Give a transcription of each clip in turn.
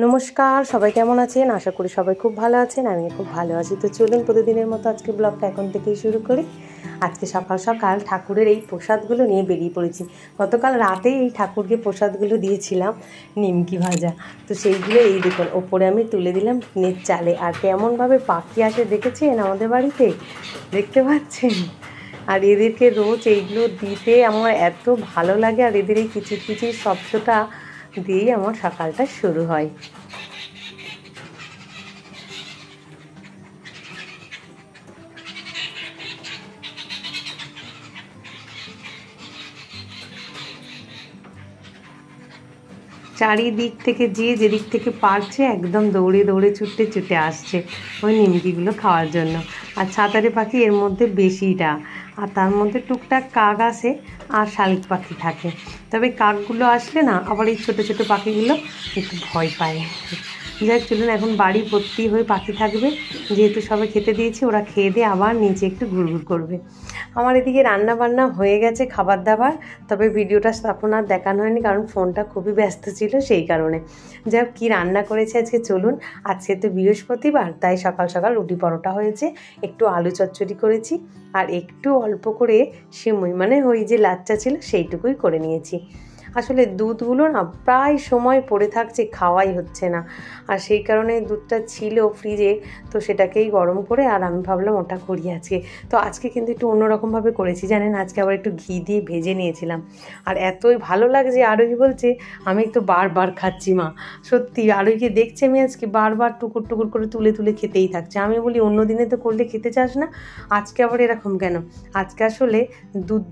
নমস্কার, সবাই কেমন আছেন? আশা করি সবাই খুব ভালো আছেন। আমি খুব ভালো আছি। তো চলুন প্রতিদিনের মতো আজকে ব্লগটা এখন থেকেই শুরু করি। আজকে সকাল সকাল ঠাকুরের এই প্রসাদগুলো নিয়ে বেরিয়ে পড়েছি। গতকাল রাতেই এই ঠাকুরকে প্রসাদগুলো দিয়েছিলাম, নিমকি ভাজা। তো সেইগুলো এই দেখুন ওপরে আমি তুলে দিলাম টিনের চালে। আর কেমনভাবে পাখি আসে দেখেছেন আমাদের বাড়িতে, দেখতে পাচ্ছেন? আর এদেরকে রোজ এইগুলো দিতে আমার এত ভালো লাগে, আর এদের এই কিচির কিচির শব্দটা দিয়েই আমার সকালটা শুরু হয়। চারিদিক থেকে যে যেদিক থেকে পারছে একদম দৌড়ে দৌড়ে ছুটে ছুটে আসছে ওই নিমকিগুলো খাওয়ার জন্য। আর ছাতারে পাখি এর মধ্যে বেশিটা, আর তার মধ্যে টুকটাক কাক আসে আর শালিক পাখি থাকে। তবে কাকগুলো আসলে না আবার এই ছোটো ছোটো পাখিগুলো একটু ভয় পায়। যাই চলুন, এখন বাড়ি ভর্তি হয়ে পাখি থাকবে, যেহেতু সবাই খেতে দিয়েছি, ওরা খেয়ে দিয়ে আবার নিচে একটু ঘুরঘুর করবে। আমার এদিকে রান্না বান্না হয়ে গেছে, খাবার দাবার। তবে ভিডিওটা তখন আর দেখানো হয়নি, কারণ ফোনটা খুবই ব্যস্ত ছিল সেই কারণে। যাই হোক, কী রান্না করেছে আজকে চলুন। আজকে তো বৃহস্পতিবার, তাই সকাল সকাল রুটি পরোটা হয়েছে, একটু আলু চচ্চড়ি করেছি, আর একটু অল্প করে সিমুই মানে ওই যে লাচ্চা ছিল সেইটুকুই করে নিয়েছি। আসলে দুধগুলো না প্রায় সময় পড়ে থাকছে, খাওয়াই হচ্ছে না। আর সেই কারণে দুধটা ছিল ফ্রিজে, তো সেটাকেই গরম করে আর আমি ভাবলাম ওটা করি আজকে। তো আজকে কিন্তু একটু অন্যরকমভাবে করেছি জানেন, আজকে আবার একটু ঘি দিয়ে ভেজে নিয়েছিলাম। আর এতই ভালো লাগছে, আরোহী বলছে আমি তো বারবার খাচ্ছি মা। সত্যি আরোহীকে দেখছি আমি আজকে বারবার টুকুর টুকুর করে তুলে তুলে খেতেই থাকছে। আমি বলি অন্য দিনে তো করলে খেতে চাস না, আজকে আবার এরকম কেন? আজকে আসলে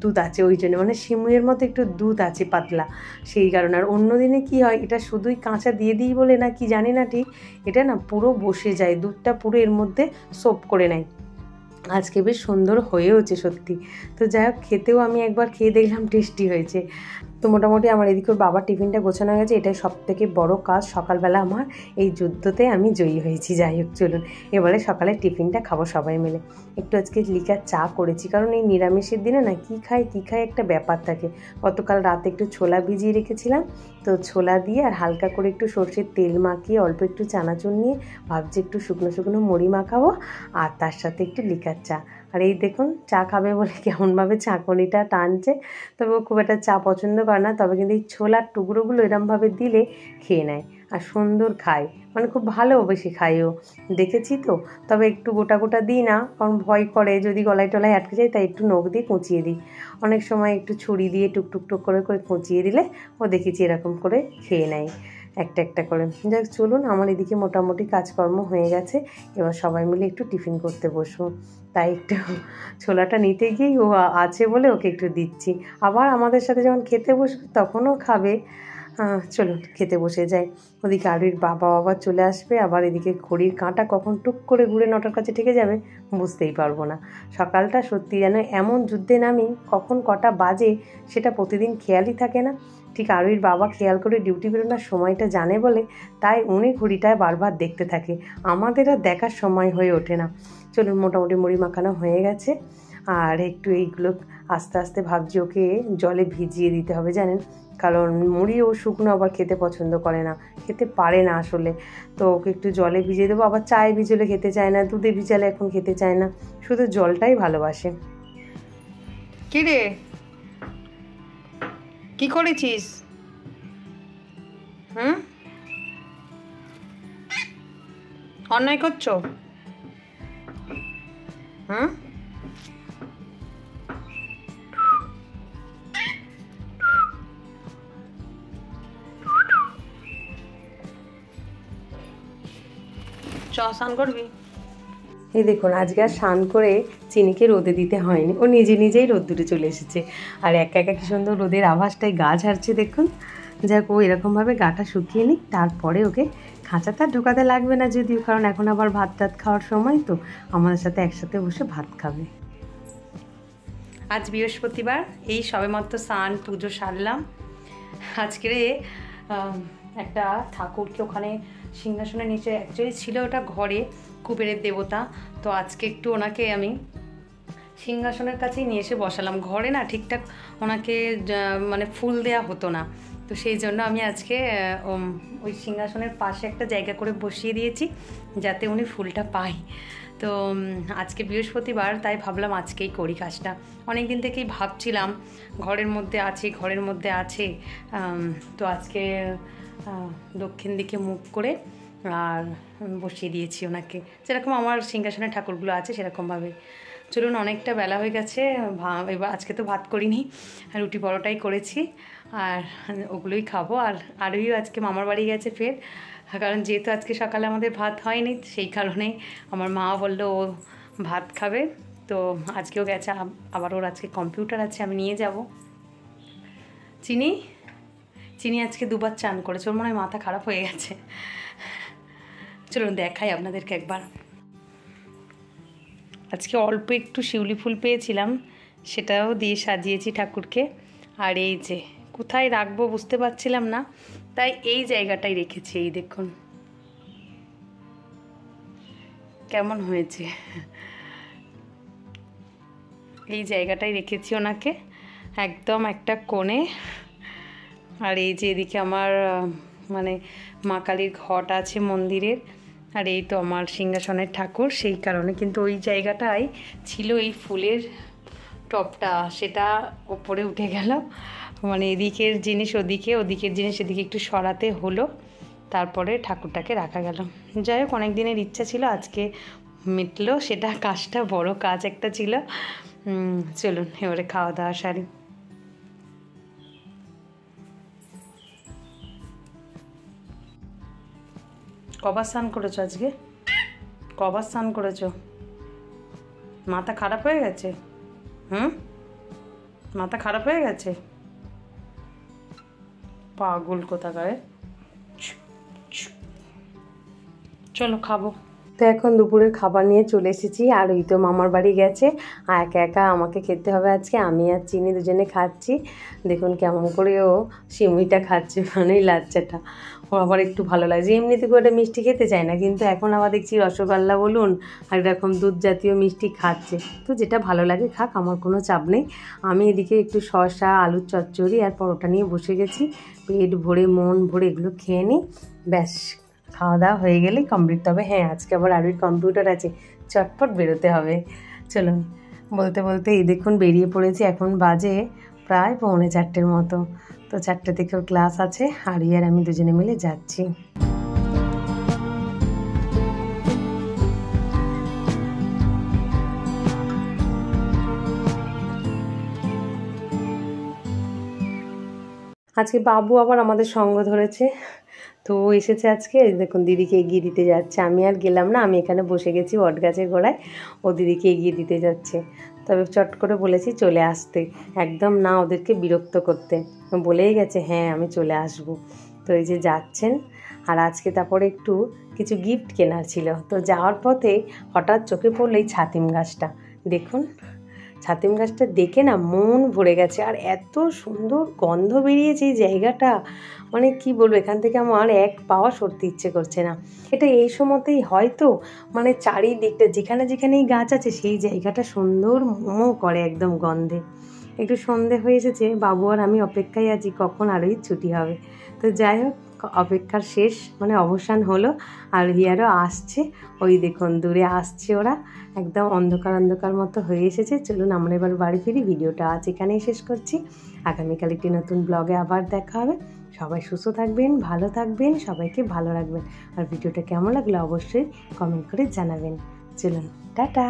দুধ আছে ওই জন্য, মানে সিমুইয়ের মতো একটু দুধ আছে পাতলা, সেই কারণে। আর অন্য দিনে কী হয়, এটা শুধুই কাঁচা দিয়ে দিই বলে না কি জানি না ঠিক, এটা না পুরো বসে যায়, দুধটা পুরো এর মধ্যে সোপ করে নেয়। আজকে বেশ সুন্দর হয়েওছে সত্যি। তো যাই হোক, খেতেও আমি একবার খেয়ে দেখলাম, টেস্টি হয়েছে। তো মোটামুটি আমার এদিকে ওর বাবার টিফিনটা গোছানো হয়ে গেছে, এটাই সবথেকে বড় কাজ সকালবেলা আমার। এই যুদ্ধতে আমি জয়ী হয়েছি। যাই হোক চলুন, এবারে সকালে টিফিনটা খাবো সবাই মিলে। একটু আজকে লিকার চা করেছি, কারণ এই নিরামিষের দিনে না কী খাই একটা ব্যাপার থাকে। গতকাল রাতে একটু ছোলা ভিজিয়ে রেখেছিলাম, তো ছোলা দিয়ে আর হালকা করে একটু সর্ষের তেল মাখিয়ে অল্প একটু চানাচুর নিয়ে ভাবছি একটু শুকনো শুকনো মুড়ি মাখাবো, আর তার সাথে একটু লিকার চা। আর এই দেখুন চা খাবে বলে কেমনভাবে চাকনিটা টানছে। তবে ও খুব একটা চা পছন্দ করে না, তবে কিন্তু এই ছোলার টুকরোগুলো এরমভাবে দিলে খেয়ে নেয়, আর সুন্দর খায়, মানে খুব ভালোবেসে খায় ও, দেখেছি তো। তবে একটু গোটা গোটা দিই না, কারণ ভয় করে যদি গলায় টলায় আটকে যায়, তাই একটু নখ দিয়ে কুঁচিয়ে দিই। অনেক সময় একটু ছুরি দিয়ে টুক করে করে কুঁচিয়ে দিলে ও দেখেছি এরকম করে খেয়ে নেয় একটা একটা করে। যাক চলুন, আমার এদিকে মোটামুটি কাজকর্ম হয়ে গেছে, এবার সবাই মিলে একটু টিফিন করতে বসবো। তাই একটু ছোলাটা নিতে গিয়েই ও আছে বলে ওকে একটু দিচ্ছি। আবার আমাদের সাথে যখন খেতে বসবে তখনও খাবে। চলুন খেতে বসে যাই। ওদিকে আরুর বাবা চলে আসবে, আবার এদিকে ঘড়ির কাঁটা কখন টুক করে ঘুরে 9টার কাছে ঠেকে যাবে বুঝতেই পারবো না। সকালটা সত্যি যেন এমন যুদ্ধে নামি, কখন কটা বাজে সেটা প্রতিদিন খেয়ালই থাকে না। ঠিক আরুর বাবা খেয়াল করে ডিউটি বেরোনোর সময়টা জানে বলে, তাই উনি ঘড়িটায় বারবার দেখতে থাকে, আমাদের আর দেখার সময় হয়ে ওঠে না। চলুন, মোটামুটি মুড়ি মাখানো হয়ে গেছে, আর একটু এইগুলো আস্তে আস্তে ভাবছি ওকে জলে ভিজিয়ে দিতে হবে জানেন, কারণ মুড়ি ও শুকনো আবার খেতে পছন্দ করে না, খেতে পারে না আসলে। তো ওকে একটু জলে ভিজিয়ে দেবো, আবার চায়ে ভিজলে খেতে চায় না, দুধে ভিজালে এখন খেতে চায় না, শুধু জলটাই ভালোবাসে। কি রে, কি করেছিস? অন্যায় করছো? স্নান করবি? এই দেখুন, আজকে আর স্নান করে চিনিকে রোদে দিতে হয়নি, ও নিজেই রোদ্দুরে চলে এসেছে। আর একা একা কি সুন্দর রোদের আভাসটাই গা ঝাড়ছে দেখুন। যাক, ও এরকমভাবে গাটা শুকিয়ে নিক, তারপরে ওকে খাঁচাটা ঢোকাতে লাগবে না যদিও, কারণ এখন আবার ভাত টাত খাওয়ার সময়, তো আমাদের সাথে একসাথে বসে ভাত খাবে। আজ বৃহস্পতিবার, এই সবেমাত্র স্নান পুজো সারলাম। আজকে একটা ঠাকুরকে ওখানে সিংহাসনের নিচে, অ্যাকচুয়ালি ছিল ওটা ঘরে, কুবেরের দেবতা। তো আজকে একটু ওনাকে আমি সিংহাসনের কাছেই নিয়ে এসে বসালাম। ঘরে না ঠিকঠাক ওনাকে মানে ফুল দেয়া হতো না, তো সেই জন্য আমি আজকে ওই সিংহাসনের পাশে একটা জায়গা করে বসিয়ে দিয়েছি যাতে উনি ফুলটা পায়। তো আজকে বৃহস্পতিবার, তাই ভাবলাম আজকেই করি কাজটা। অনেক দিন থেকেই ভাবছিলাম ঘরের মধ্যে আছে, তো আজকে দক্ষিণ দিকে মুখ করে আর বসিয়ে দিয়েছি ওনাকে, যেরকম আমার সিংহাসনের ঠাকুরগুলো আছে সেরকমভাবে। চলুন, অনেকটা বেলা হয়ে গেছে। এবার আজকে তো ভাত করিনি, রুটি পরোটাই করেছি, আর ওগুলোই খাবো। আর আরোইও আজকে মামার বাড়ি গেছে ফের, কারণ যেহেতু আজকে সকালে আমাদের ভাত হয়নি, সেই কারণেই আমার মা বললো ও ভাত খাবে। তো আজকেও গেছে, আবার ওর আজকে কম্পিউটার আছে, আমি নিয়ে যাব। চিনি আজকে দুবার চান করেছে, ওর মনে হয় মাথা খারাপ হয়ে গেছে। চলুন দেখাই আপনাদেরকে একবার। আজকে অল্প একটু শিউলি ফুল পেয়েছিলাম, সেটাও দিয়ে সাজিয়েছি ঠাকুরকে। আর এই যে কোথায় রাখবো বুঝতে পারছিলাম না, তাই এই জায়গাটাই রেখেছি। এই দেখুন কেমন হয়েছে, এই জায়গাটাই রেখেছি ওনাকে, একদম একটা কোণে। আর এই যে এদিকে আমার মানে মা কালীর ঘট আছে মন্দিরের, আর এই তো আমার সিংহাসনের ঠাকুর। সেই কারণে কিন্তু ওই জায়গাটাই ছিল এই ফুলের টপটা, সেটা ওপরে উঠে গেল, মানে এদিকের জিনিস ওদিকে, ওদিকের জিনিস এদিকে একটু সরাতে হলো, তারপরে ঠাকুরটাকে রাখা গেল। যাই হোক, অনেক দিনের ইচ্ছা ছিল, আজকে মিটলো সেটা। কাজটা বড় কাজ একটা ছিল। চলুন এবারে খাওয়া দাওয়া সারি। কবার স্নান করেছো আজকে? কবার স্নান করেছো? মাথা খারাপ হয়ে গেছে? মাথা খারাপ হয়ে গেছে? পাগল কোথাকারে। চলো খাবো। তো এখন দুপুরের খাবার নিয়ে চলে এসেছি, আর ওই তো মামার বাড়ি গেছে, আর একা একা আমাকে খেতে হবে আজকে। আমি আর চিনি দুজনে খাচ্ছি। দেখুন কেমন করে ও সিমুইটা খাচ্ছে, মানে লাচ্চাটা। ও আবার একটু ভালো লাগছে, এমনিতে করে মিষ্টি খেতে চায় না, কিন্তু এখন আবার দেখছি রসগোল্লা বলুন আর এরকম দুধ জাতীয় মিষ্টি খাচ্ছে। তো যেটা ভালো লাগে খাক, আমার কোনো চাপ নেই। আমি এদিকে একটু শসা, আলুর চচ্চড়ি আর পরোটা নিয়ে বসে গেছি। পেট ভরে মন ভরে এগুলো খেয়ে নিই, ব্যাস খাওয়া দাওয়া হয়ে গেলেই কমপ্লিট। তবে হ্যাঁ, আজকে আবার আরোই কম্পিউটার আছে, চটপট বেরোতে হবে। চলুন, বলতে বলতে এই দেখুন বেরিয়ে পড়েছি। এখন বাজে প্রায় 3:45 মতো। তো 4টে থেকে ওর ক্লাস আছে, আরই আর আমি দুজনে মিলে যাচ্ছি। আজকে বাবু আবার আমাদের সঙ্গ ধরেছে, তো ও এসেছে আজকে। দেখুন দিদিকে এগিয়ে দিতে যাচ্ছে, আমি আর গেলাম না, আমি এখানে বসে গেছি বট গাছের গোড়ায়, ও দিদিকে এগিয়ে দিতে যাচ্ছে। তবে চট করে বলেছি চলে আসতে, একদম না ওদেরকে বিরক্ত করতে, বলেই গেছে হ্যাঁ আমি চলে আসব। তো এই যে যাচ্ছেন। আর আজকে তারপরে একটু কিছু গিফট কেনার ছিল, তো যাওয়ার পথে হঠাৎ চোখে পড়লো এই ছাতিম গাছটা। দেখুন ছাতিম গাছটা দেখে না মন ভরে গেছে, আর এত সুন্দর গন্ধ বেরিয়েছে এই জায়গাটা, মানে কি বলবো, এখান থেকে আমার এক পাওয়া সরতে ইচ্ছে করছে না। এটা এই সময়তেই হয়তো, মানে চারিদিকটা যেখানে যেখানেই গাছ আছে সেই জায়গাটা সুন্দর মোমো করে একদম গন্ধে। একটু সন্ধে হয়ে এসেছে, বাবু আর আমি অপেক্ষায় আছি কখন আরোই ছুটি হবে। তো যাই হোক, অপেক্ষার শেষ, মানে অবসান হলো। আর হিয়ারও আসছে, ওই দেখুন দূরে আসছে ওরা, একদম অন্ধকার অন্ধকার মতো হয়ে এসেছে। চলুন আমরা এবার বাড়ি ফিরি, ভিডিওটা আজ এখানেই শেষ করছি। আগামীকাল একটি নতুন ব্লগে আবার দেখা হবে। সবাই সুস্থ থাকবেন, ভালো থাকবেন, সবাইকে ভালো রাখবেন। আর ভিডিওটা কেমন লাগলো অবশ্যই কমেন্ট করে জানাবেন। চলুন টাটা।